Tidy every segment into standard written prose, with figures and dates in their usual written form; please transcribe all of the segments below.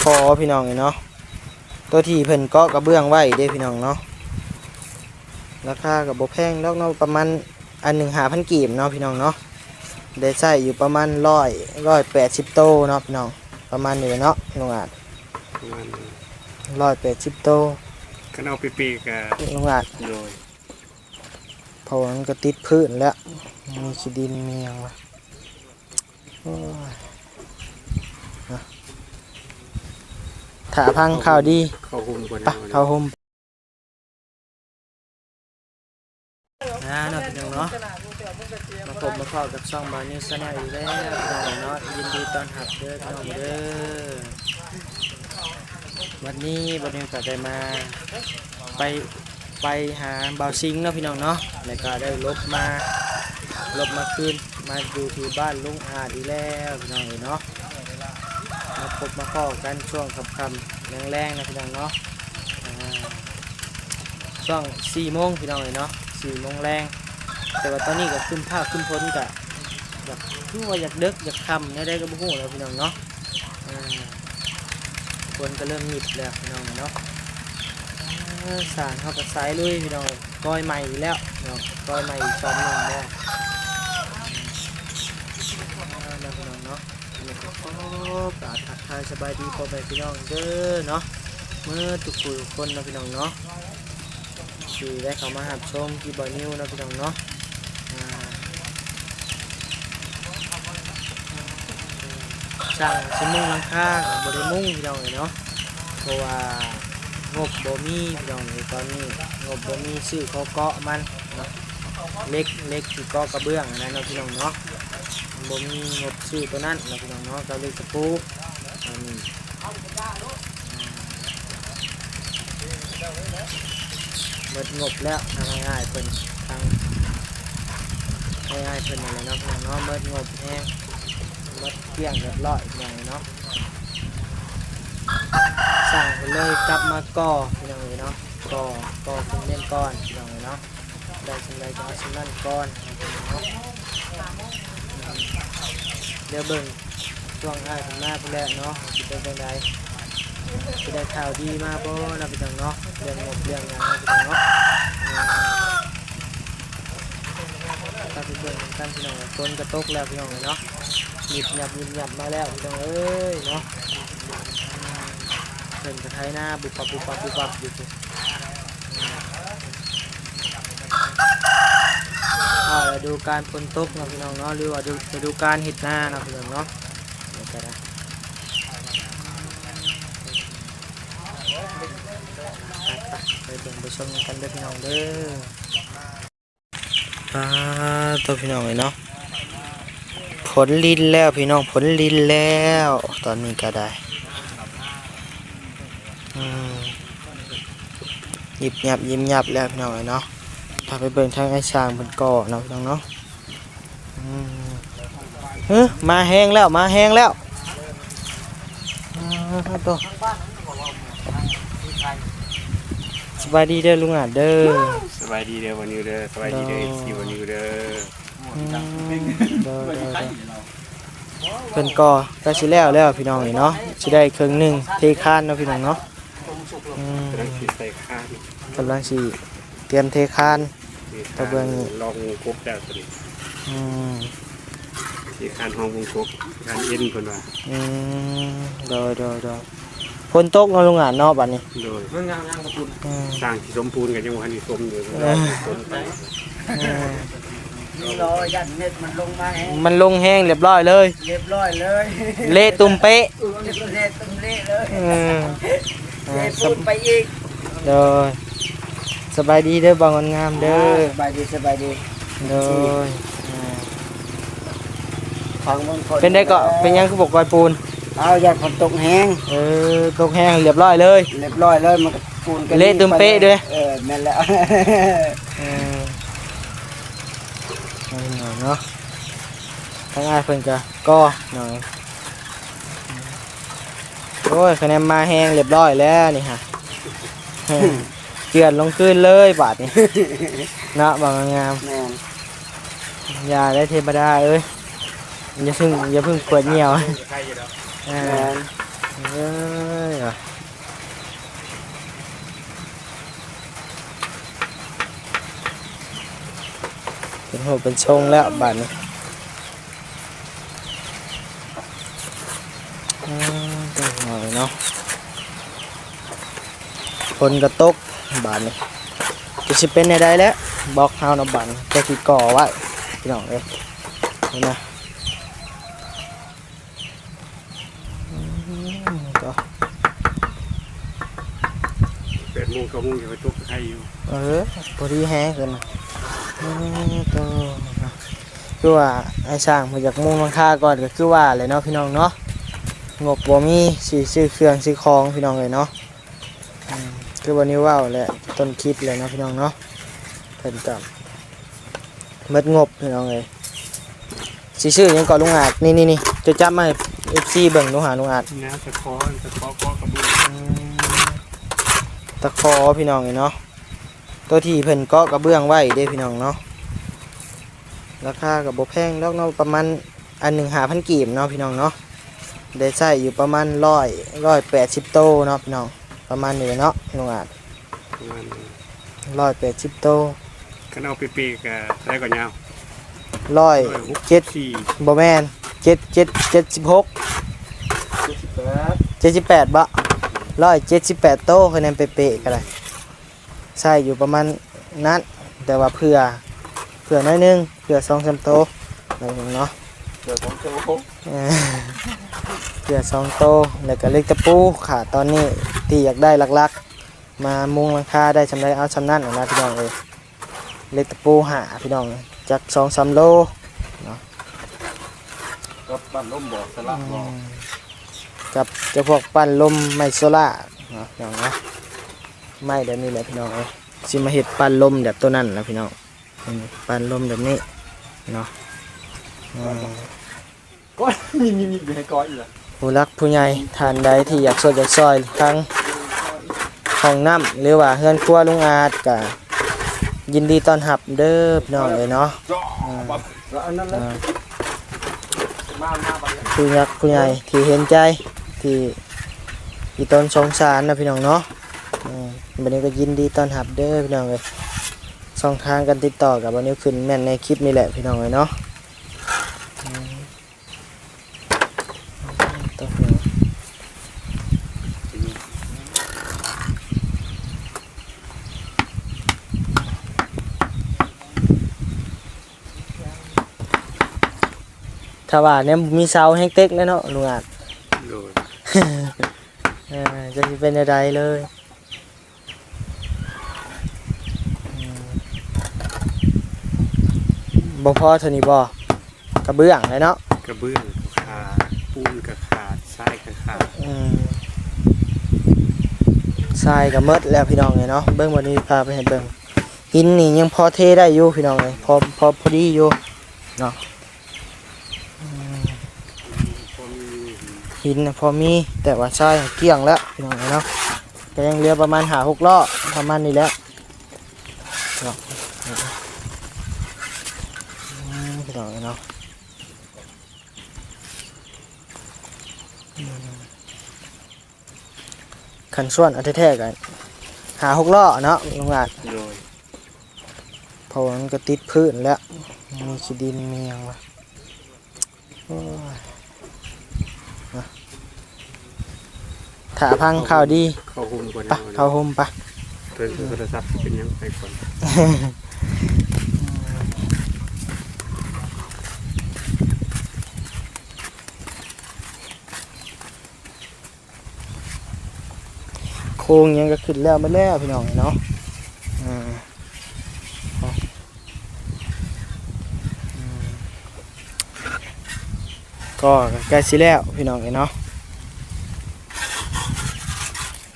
คอพี่น้องเนาะตัวที่เพิ่นเกาะกระเบื้องไว้เด้พี่น้องเนาะราคากับบ่แพงแล้วเนาะประมาณอันหนึ่ง5,000กีบเนาะพี่น้องเนาะได้ใส่อยู่ประมาณ180โตเนาะพี่น้องประมาณนี้เนาะลุงอาจประมาณ180โตคันเอาปีๆก็ลุงอาจโดยเพราะมันก็ติดพื้นแล้วมีขี้ดินมีหยังวะโอ้ยถ้าพังข่าวดีเข้าหุ้มก่อนปะเข้าห่มเนาะพี่น้องเนาะมาพบมาเข้ากับช่องมานิวส์แนลอีกแล้วพี่น้องเนาะยินดีต้อนรับเด้อพี่น้องเด้อวันนี้บนิวก็ได้มาไปหาบ่าวซิงเนาะพี่น้องเนาะแล้วก็ได้ลบมาคืนมาอยู่ที่บ้านลุงอาจอีกแล้วพี่น้องเนาะมาพบมาเข้ากันช่วงค่ำๆแรงๆนะพี่น้องเนาะช่วง4 โมงพี่น้องเนาะ4 โมงแรงแต่ว่าตอนนี้ก็ขึ้นภาคขึ้นพ้นกะแบบคือว่าอยากดึกอยากค่ำได้ก็บ่ฮู้แล้วพี่น้องเนาะฝนก็เริ่มหยิบแล้วพี่น้องเนาะสารเขาก็สายลุยพี่น้องก้อยใหม่อีกแล้วเนาะก้อยใหม่อีกซ้อมหนึ่งแล้วพี่น้องเนาะกราบทักทายสบายดีพ่อแม่พี่น้องเด้อเนาะเมื่อทุกคนนะพี่น้องเนาะที่ได้เข้ามาหับชมที่บ่อนิวนะพี่น้องเนาะสร้างสมุงหลังคาบริมุงพี่น้องเนาะเพราะว่างบบ่มีพี่น้องตอนนี้งบบ่มีซื้อเขาเกาะมันเนาะเล็กที่เกาะกระเบื้องนะพี่น้องเนาะบ่มีงบซื้อตัวนั้นนะพี่น้องเนาะก็เลยจะปูอันนี้หมดงบแล้วทางง่ายๆเพิ่นทางง่ายๆเพิ่นอะไรเนาะพี่น้องเนาะหมดงบแห้งหมดเกลี้ยงเรียบร้อยอย่างเนาะสั่งไปเลยกลับมาก่อพี่น้องเนาะก่อเป็นเล่นก้อนพี่น้องเนาะได้สิ่งใดก็เอาสิ่งนั้นก้อนเนาะเดี๋ยวเบิ่งช่วงง่ายถึงหน้าพุ่นแล้วเนาะจะเป็นยังไงจะได้ข่าวดีมาบ่นะพี่น้องเนาะเรื่องงบเรื่องงานนะพี่น้องเนาะถ้าไปเบิ่งกันพี่น้องฝนกระตกแล้วพี่น้องเนาะหยิบหยับมาแล้วพี่น้องเอ้ยเนาะเพิ่นกระไทยหน้าบุบปับอยู่ฤดูการฝนตกนะพี่น้องเนาะหรือว่าฤดูการเห็ดหน้านะพี่น้องเนาะเดี๋ยวกันนะไปเบิ่งไปชมกันเด้อพี่น้องเด้อตัวพี่น้องเลยเนาะผลลิ้นแล้วพี่น้องผลลิ้นแล้วตอนนี้ก็ได้หยิบหยับยิ้มหยับแล้วพี่น้องเลยเนาะพาไปเบิ่งทางไอ้ช้างเพิ่นก่อเนาะพี่น้องเนาะมาแห้งแล้วตัวสบายดีเด้อลุงอาจเด้อสบายดีเด้อวันนี้เด้อสบายดีเด้อที่วันนี้เด้อเพิ่นก่อก็สิแล้วพี่น้องนี่เนาะสิได้ครึ่งหนึงเทคานเนาะพี่น้องเนาะกำลังสิเตรียมเทคานตะเบืองลองกบแล้วตัวนี้ที่คานห้องวงกบคานเอ็นเพิ่นว่าโดยฝนตกเนาะลุงอ่านเนาะบัดนี้โดยเพิ่นย่างๆกับคุณสร้างที่สมบูรณ์กันยังบ่ทันได้สมอยู่สมไปรอยันเม็ดมันลงมาแห้งมันลงแห้งเรียบร้อยเลยเละตุ้มเป๊ะเละตุ้มเละเลยเละปูนไปอีกโดยสบายดีเด้อบางงามเด้อสบายดีโดยเป็นได้ก็เป็นยังคือบอกไวปูนเอาอยากฝนตกแห้งตกแห้งเรียบร้อยเลยมันปูนกันเละตุ้มเป๊ะด้วยแม่นแล้วเนาะทั้งง่ายเพิ่นก็หน่อยโอ้ยคะแนนมาแห้งเรียบร้อยแล้วนี่ฮะเกลื่อนลงขึ้นเลยบาดนี่เนาะบางงามอย่าได้เทวดาเอ้ยอย่าเพิ่งขวดเหนียว เป็นหัวเป็นทรงแล้วบาดนี้ตัวหน่อยเนาะคนกระตกบาดนี้จะสิเป็นในใดแล้วบอกเฮานะบาดนี้จะสิก่อไว้พี่น้องเอ้ยนี่นะก็ 8 โมง 9 โมงจะไปตกใครอยู่ พอดีแฮะกันนะตัวคือว่าไอ้สร้างมาจากมุ่งราคาก่อนก็คือว่าเลยเนาะพี่น้องเนาะงบบ่มีซื้อเครื่องซื้อของพี่น้องเลยเนาะคือวันนี้ว่าวแหละต้นคิดเลยเนาะพี่น้องเนาะเพิ่นกับเม็ดงบพี่น้องเลยซื้อยังก่อนลุงอาจนี่จะจับมาให้ FC เบิ่งดูหาลุงอาจ น้ำตะคอก็กระเบื้อง ตะคอพี่น้องเลยเนาะตัวที่เพิ่นเกาะกระเบื้องไว้เด้พี่น้องเนาะราคากับบ่แพงดอกเนาะประมาณอัน1,500 กีบเนาะพี่น้องเนาะได้ใช้อยู่ประมาณ180 โตเนาะพี่น้องประมาณนี้เนาะลุงอาจ ประมาณ180 โต คันเอาไปเปะก็ได้กว่ายาว 107บ่แม่น76 78บ่178 โตคะแนนเป๊ะๆก็ได้ใช้อยู่ประมาณนั้นแต่ว่าเผื่อน้อยนึงเผื่อ2-3 โตอะไรอย่างเนาะเผื่อ2 โตเผื่อ2 โตแล้วก็เล็กตะปูขาตอนนี้ที่อยากได้หลักๆมามุงหลังคาได้สำไรเอาสำนั่นนะพี่น้องเอ้ยเล็กตะปูหาพี่น้องจาก2-3 โลเนาะ ก็ปั้นล้มบ่สลับบ่ กับเจ้าพวกปั้นลมไม้โซล่าเนาะพี่น้องเนาะไม้แบบนี้แหละพี่น้องเอ้ยสิมาเฮ็ดปั้นลมแบบตัวนั้นนะพี่น้องปั้นลมแบบนี้เนาะ ก็มีให้ก้อยอยู่ล่ะ ผู้รักผู้ใหญ่ท่านใดที่อยากช่วยอยากซอยทั้งห้องน้ำหรือว่าเฮือนครัวลุงอาจก็ยินดีต้อนรับเด้อพี่น้องเลยเนาะ แล้วอันนั้นแหละมาบัด ผู้รักผู้ใหญ่ที่เห็นใจที่ต้นสงสารนะพี่น้องเนาะวันนี้ก็ยินดีต้อนรับเด้อพี่น้องเลยช่องทางการติดต่อกับวันนี้ขึ้นแม่นในคลิปนี่แหละพี่น้องเลยเนาะถ้าว่าเนี่ยมีเสาแห้งเต็กแล้วเนาะลุงอาจ โดย จะเป็นอะไรเลยบ่พอเท่านี้บ่กระเบื้องเลยเนาะ กระเบื้องขาดปูนก็ขาดทรายก็ขาด ทรายกับมดแล้วพี่น้องเลยเนาะเบิ้งวันนี้พาไปเห็นเบิ้งหินนี่ยังพอเทได้อยู่พี่น้องเลยพอดีอยู่เนาะหินนะพอมีแต่ว่าทรายเกลี้ยงแล้วพี่น้องเลยเนาะก็ยังเหลือประมาณ5-6 ล้อประมาณนี้แล้วเนาะพี่น้องเลยเนาะขันส่วนอันแท้ๆกัน5-6 ล้อเนาะลุงอาจ โดย เพราะมันก็ติดพื้นแล้วมีขี้ดินมีอย่างวะโอ้ยนะถ้าพังข่าวดี เข้าห่มก่อน ปะเข้าห่มปะ เพิ่นโทรศัพท์เป็นยังไปก่อน โค้งยังก็ขึ้นแล้วมาแล้วพี่น้องเนาะก็ใกล้สิแล้วพี่น้องเนาะ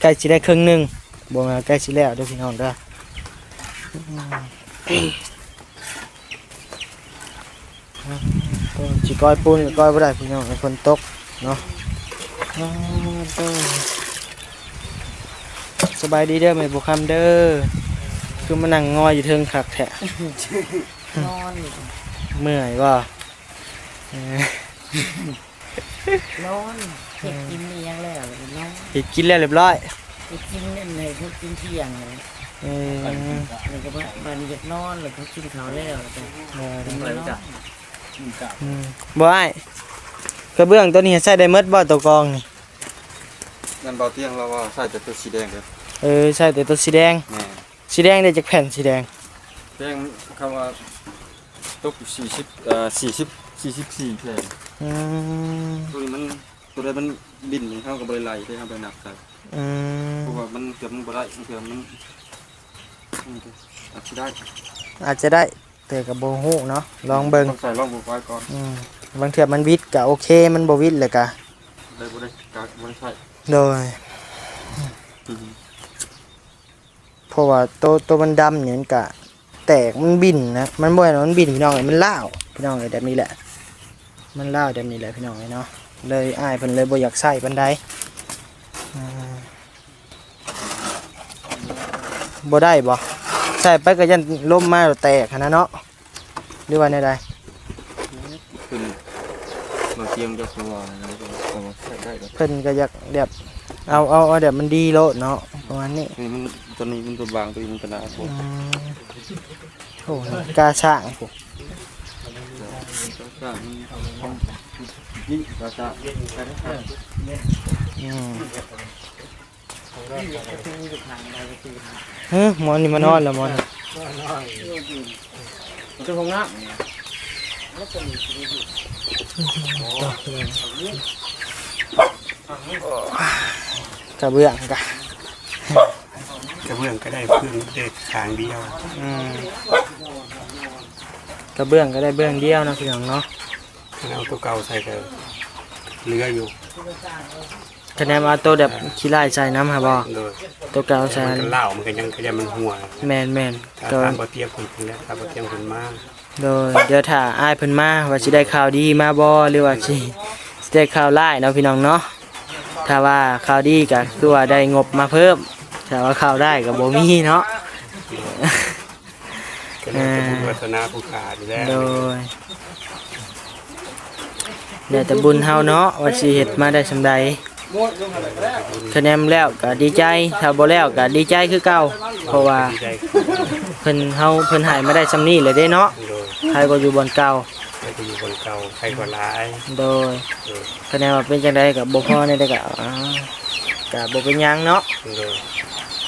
ใกล้สิได้ครึ่งหนึงบ่มาใกล้สิแล้วเด้อพี่น้องเด้อสิก้อยปูนก็ก้อยบ่ได้พี่น้องฝนตกเนาะสบายดีเด้อแม่บุคำเด้อคือมานั่งงอยอยู่เทิงคักแท้ นอนอยู่ เมื่อยบ่ นอนเก็บกินเลี้ยงแล้วนอน เฮ็ดกินแล้วเรียบร้อย ไปกินนั่นเลยเขากินเที่ยงเลย เออ แล้วก็บ้านจะนอนแล้วเขากินข้าวแล้วแต่ถึงแล้ว บ่อ้ายกระเบื้องตัวนี้ใช้ได้หมดบ่ตัวกรองนี่ นั่นเบาเตียงเราว่าใส่แต่ตัวสีแดงเลย ใช่แต่ตัวสีแดง แม่ สีแดงได้จากแผ่นสีแดง แดงคำว่าตก44แผ่น อืม ตัวนี้มันตัวใดมันบินเข้ากับบริไลได้ครับใบหนักใส่ อืม เพราะว่ามันเกือบมันบ่ได้เกือบมันอาจจะได้ อาจจะได้แต่กับโบฮูเนาะลองเบิ่ง ต้องใส่ลองบุกไว้ก่อน บางเทื่อมันวิทย์ก็โอเคมันบ่วิทย์เลยกะ ได้บ่ได้กากบ่ได้ใส่ โดยเพราะว่าตัวมันดำเนี่ยมันกะแตกมันบินนะมันบ่แม่นว่ามันบินพี่น้องเอ้ยมันล้าวพี่น้องเอ้ยแบบนี้แหละมันล้าวแบบนี้แหละพี่น้องเอ้ยเนาะเลยอ้ายเพิ่นเลยบ่อยากใส่ปานใดบ่ได้บ่ใส่ไปก็ยันล่มมาแล้วแตกหั้นนะเนาะหรือว่าแนวใด ขึ้นมาเตรียมจะตัวนะก็ใส่ได้แล้ว เพิ่นก็อยากแบบเอาแบบมันดีโลดเนาะประมาณนี้ นี่มันตัวนี้มันตัวบางตัวนี้มันตัวหนาพวก โอ้กาช่างพวก ก็ยิ่งก็จะ หมอนนี่มานอนแล้วหมอน คือของน้ กระเบื้องกะ กระเบื้องก็ได้พื้นเด็กทางเดียว กระเบื้องก็ได้เบื้องเดียวนะพี่น้องเนาะ เอาตัวเก่าใส่ก็เหลืออยู่ คะแนนเอาตัวแบบขี้ไล่ใส่น้ำฮะบ่ โดย ตัวเก่าใส่ มันก็เล่ามันก็ยังขยันมันหัว แม่น ถ้า ก็ ทางบ่เตรียมคนขึ้นแล้วถ้าบ่เตรียมคนมา โดยเดี๋ยวถ้าอ้ายเพิ่นมาว่าสิได้ข่าวดีมาบ่หรือว่าสิได้ข่าวร้ายเนาะพี่น้องเนาะถ้าว่าข่าวดีก็คือว่าได้งบมาเพิ่มถ้าว่าข่าวได้ก็บ่มีเนาะ ก็เลยจะบุญวัฒนาผู้ขาอยู่แล้ว โดยเดี๋ยวแต่บุญเฮาเนาะว่าสิเฮ็ดมาได้สำใดคะแนนแล้วก็ดีใจถ้าบ่แล้วก็ดีใจคือเก่าเพราะว่า ดีใจ เพิ่นให้มาได้สำนี้เลยเด้เนาะ โดย ใครก็อยู่บนเก่า ไปอยู่คนเก่าใครก็ร้าย โดย โดย คะแนนว่าเป็นจังไดก็บ่พอในได้ก็ก็บ่เป็นหยังเนาะ โดย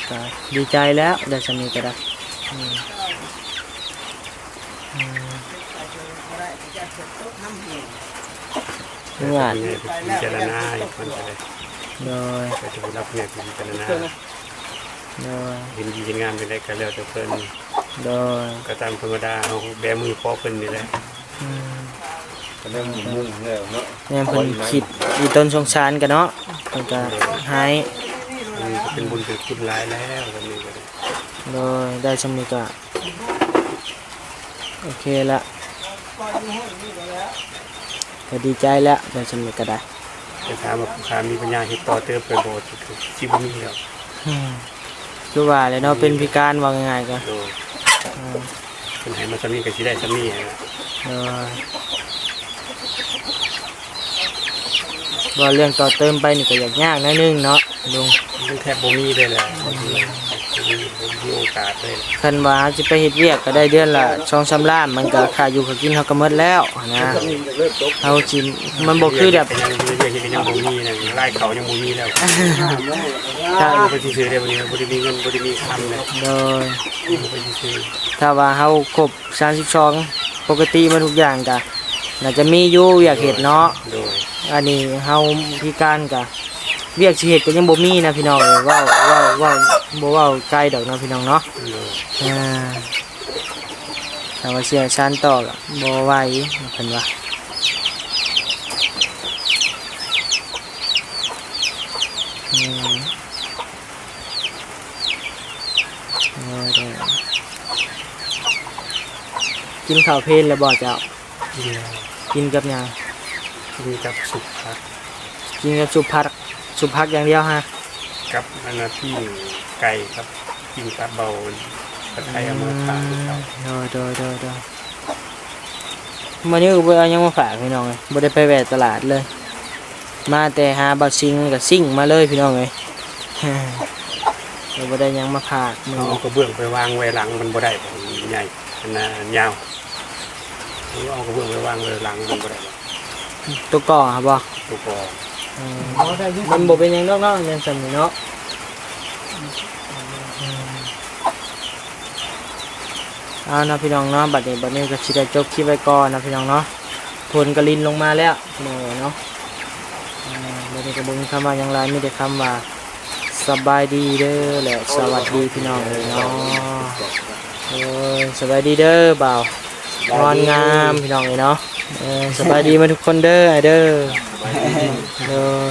ก็ดีใจแล้วได้สำนี้ก็ได้งาน เนี่ยพิจารณาอย่างมันก็เลย โดย ก็จะรับเนี่ยพิจารณา โดย เห็นดีเห็นงามเป็นไรก็แล้วแต่เพิ่น โดย ก็ตามธรรมดาเอาแบมือพอเพิ่นนี่แหละ ก็เริ่มมุ่งแล้วเนาะ แม่นเพิ่นคิดอีต้นสงสารกันเนาะเพิ่นก็ให้ อันนี้ก็เป็นบุญเป็นคุณหลายแล้วแบบนี้ก็ได้ โดยได้สำนี้ก็โอเคละก็ดีใจแล้วได้สำนี้ก็ได้ แต่ถามว่าผู้ค้ามีปัญญาเฮ็ดต่อเติมไปโบสถ์คือที่บ่มีแล้ว คือว่าเลยเนาะเป็นพิการว่าง่ายๆก็ โดยเพิ่นให้มาซำนี้ก็สิได้ซำนี้นะ ว่าเรื่องต่อเติมไปนี่ก็ยากหน่อยนึงเนาะลุง มันแทบบ่มีเลยแหละบ่มีโอกาสเลย คันว่าสิไปเฮ็ดเวียกก็ได้เดือนละ 2-3 ล้านมันก็ค่าอยู่ค่ากินเฮาก็หมดแล้วนะเฮาสิมันบ่คือแบบ ยังเฮ็ดยังบ่มีนะรายเขายังบ่มีแล้ว ถ้า ถ้าไปซื้อได้บ่นี้บ่ได้มีเงินบ่ได้มีคำเลย โดย ไปซื้อ ถ้าว่าเฮาครบ32ปกติมันทุกอย่างก็น่าจะมีอยู่อยากเฮ็ดเนาะ โดย อันนี้เฮาพิการก็เวียกสิเฮ็ดก็ยังบ่มีนะพี่น้องเว้าบ่เว้าไกลดอกเนาะพี่น้องเนาะ โดย ถ้าว่าเสียชานต่อก็บ่ไหวเพิ่นว่ากินข้าวเพลนแล้วบ่เจ้ากินกับหยัง มีกับสุขครับ กินกับสุผักอย่างเดียวฮะ กับอันนั้นที่ไก่ครับกินปลาเบาตะไคร้เอามาฝากเขา โดยมื้อนี้ก็บ่เอาหยังมาฝากพี่น้องเลยบ่ได้ไปแวะตลาดเลย มาแต่หาบ่ซิงกับซิ่งมาเลยพี่น้องเอ้ย เราบ่ได้หยังมาพากมือ เอากระเบื้องไปวางไว้หลังมันบ่ได้ผมใหญ่อันน่ะยาวเอากระเบื้องไปวางไว้หลังมันบ่ได้ ตัวก่อครับบ่ ตัวกอ มันบ่เป็นหยังนอกๆยังซั่นนี่เนาะเอานะพี่น้องเนาะบัดนี้ก็สิได้จบคลิปไว้ก่อนนะพี่น้องเนาะฝนก็ลินลงมาแล้วพี่น้องเนาะบัดนี้ก็บ่มีคำว่าหยังหลายมีแต่คำว่าสบายดีเด้อและสวัสดีพี่น้องเลยเนาะสบายดีเด้อบ่าวนอนงามพี่น้องเลยเนาะสบายดีมาทุกคนเด้อไอเด้อเด้อ